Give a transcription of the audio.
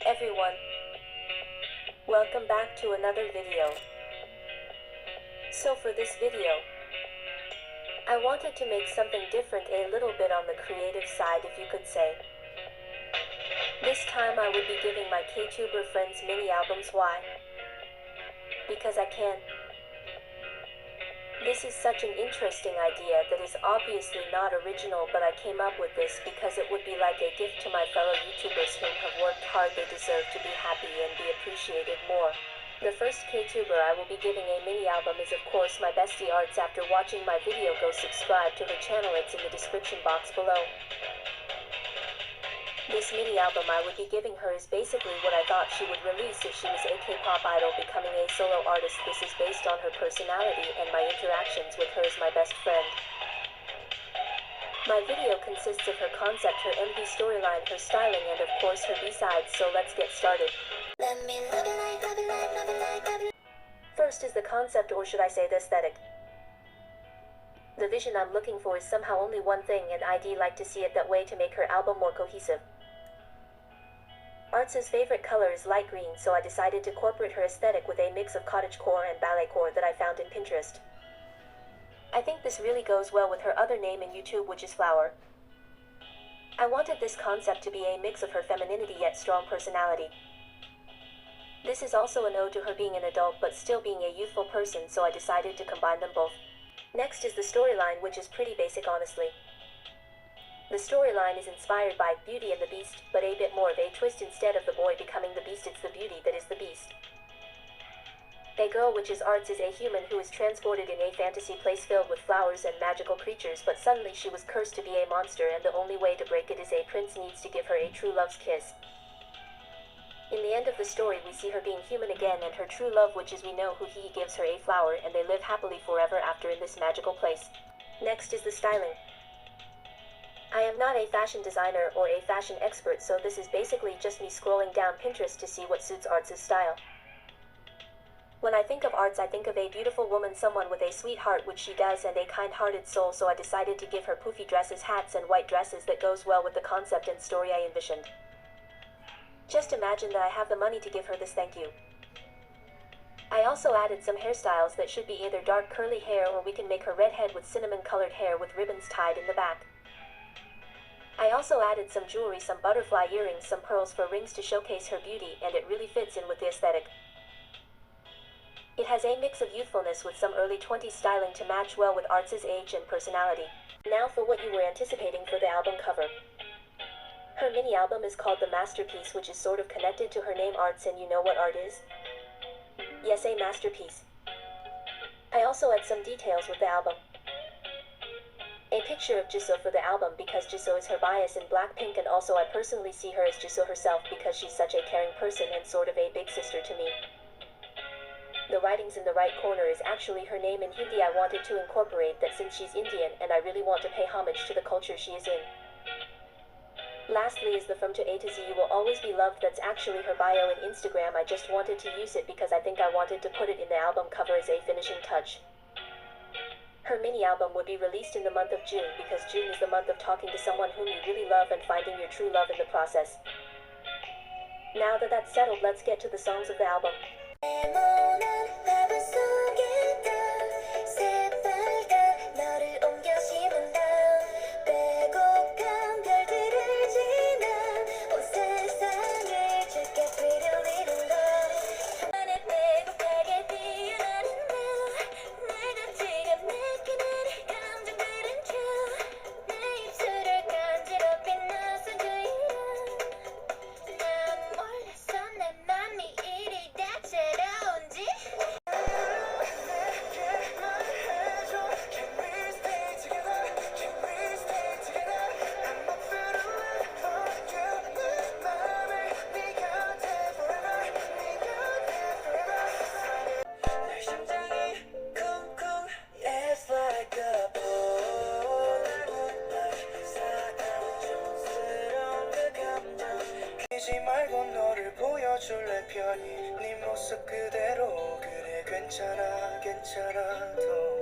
Everyone, welcome back to another video. So for this video, I wanted to make something different, a little bit on the creative side if you could say. This time I would be giving my Ktuber Friends mini albums. Why? Because I can. This is such an interesting idea that is obviously not original, but I came up with this because it would be like a gift to my fellow YouTubers whom have worked hard. They deserve to be happy and be appreciated more. The first Ktuber I will be giving a mini album is of course my bestie Arts. After watching my video, go subscribe to her channel, it's in the description box below. This mini album I would be giving her is basically what I thought she would release if she was a K-pop idol becoming a solo artist. This is based on her personality and my interactions with her as my best friend. My video consists of her concept, her MV storyline, her styling, and of course her B-sides, so let's get started. First is the concept, or should I say the aesthetic. The vision I'm looking for is somehow only one thing, and I'd like to see it that way to make her album more cohesive. Arts' favorite color is light green, so I decided to incorporate her aesthetic with a mix of cottagecore and balletcore that I found in Pinterest. I think this really goes well with her other name in YouTube, which is Flower. I wanted this concept to be a mix of her femininity yet strong personality. This is also an ode to her being an adult but still being a youthful person, so I decided to combine them both. Next is the storyline, which is pretty basic honestly. The storyline is inspired by Beauty and the Beast, but a bit more of a twist. Instead of the boy becoming the beast, it's the beauty that is the beast. A girl, which is Arts, is a human who is transported in a fantasy place filled with flowers and magical creatures, but suddenly she was cursed to be a monster, and the only way to break it is a prince needs to give her a true love's kiss. In the end of the story, we see her being human again and her true love, which is we know who he gives her a flower, and they live happily forever after in this magical place. Next is the styling. I am not a fashion designer or a fashion expert, so this is basically just me scrolling down Pinterest to see what suits Arts' style. When I think of Arts, I think of a beautiful woman, someone with a sweet heart, which she does, and a kind-hearted soul, so I decided to give her poofy dresses, hats, and white dresses that goes well with the concept and story I envisioned. Just imagine that I have the money to give her this, thank you. I also added some hairstyles that should be either dark curly hair, or we can make her redhead with cinnamon-colored hair with ribbons tied in the back. I also added some jewelry, some butterfly earrings, some pearls for rings to showcase her beauty, and it really fits in with the aesthetic. It has a mix of youthfulness with some early 20s styling to match well with Arts' age and personality. Now for what you were anticipating for the album cover. Her mini album is called The Masterpiece, which is sort of connected to her name Arts, and you know what art is? Yes, a masterpiece. I also add some details with the album. A picture of Jisoo for the album because Jisoo is her bias in Blackpink, and also I personally see her as Jisoo herself because she's such a caring person and sort of a big sister to me. The writings in the right corner is actually her name in Hindi. I wanted to incorporate that since she's Indian and I really want to pay homage to the culture she is in. Lastly is the From to A to Z, you will always be loved. That's actually her bio in Instagram. I just wanted to use it because I think I wanted to put it in the album cover as a finishing touch. Her mini album would be released in the month of June because June is the month of talking to someone whom you really love and finding your true love in the process. Now that that's settled, let's get to the songs of the album. 말고 너를 보여줄래 편히 네 모습 그대로 그래 괜찮아 괜찮아 더